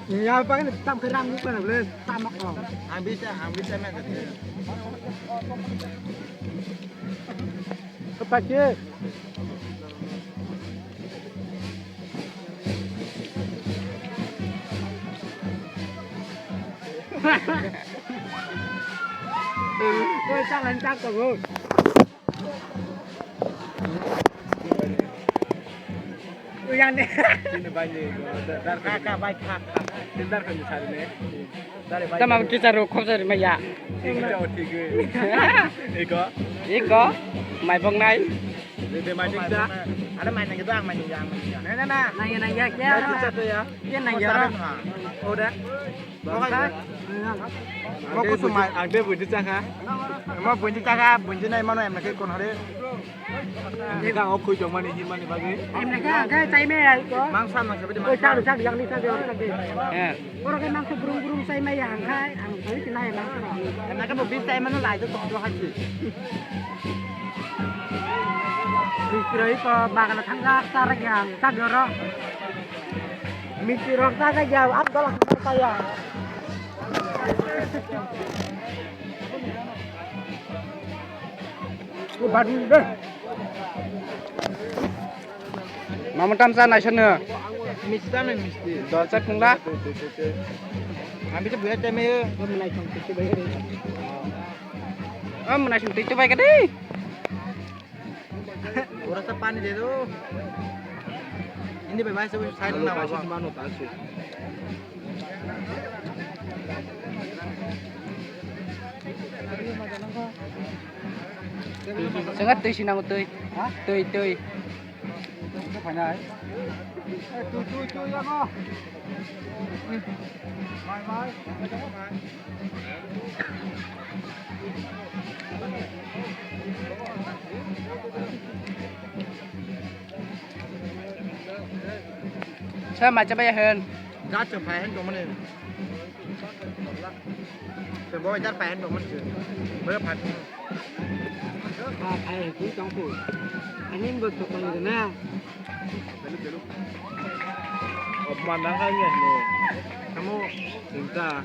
Ya apa kan tam kerang ni pun boleh tamak kau. Habis mana tu? Apa je? Tôi chắc là chắc rồi. Yang ni. Ini banyak. Kakak baik kakak. Tindak kan cari ni. Dari baik. Tama kita ro khop sari maya. Ini jauh tiga. Iko. Iko mai bong nai. Dia macam kita. Ada main yang kita main yang. Nah. Nai ya ya. Satu ya. Dia nai ya. Udah. Makasih. Mau aku semai. Ada bunyi cakap. Mau bunyi cakap. Bunyi nai mana em nak ikut hari. Ini kan aku cuma ni himan ni bagi. Em nak ke cai me ya ko. Mangsa seperti Oh mangsa. sak yang ni sak yang sak. Orang kan mangsa burung-burung cai me yang kai, ang kali kena yang mangsa. Em nak kan mobil saya mana lai tu tak haji. Mikiroi ko bakal thangga sarek yang sak goro. Mikirok sak jauh Abdullah saya. Ku badu deh. Mama tam sana sana. Mesti mana mesti. Dosa kungla. Ambil tu buat cemil. Menai chung tu baik ni. Menai chung tu baik ni. Orang sepan ni tu. Ini bebas sebab saya nak bawa. Mana tahu. Sangat tươi xin nào tươi. Hả? Tươi tươi. Không phải này. Chui ra con. Mai. Sao mà cho bây giờ hơn? Giá chụp phải anh của mình. Chụp bôi giá phải anh của mình chứ. Bữa phải. Phải cũng trong phủ. Anh em vừa chụp bằng được nè. Pemandangannya nih. Kamu cinta.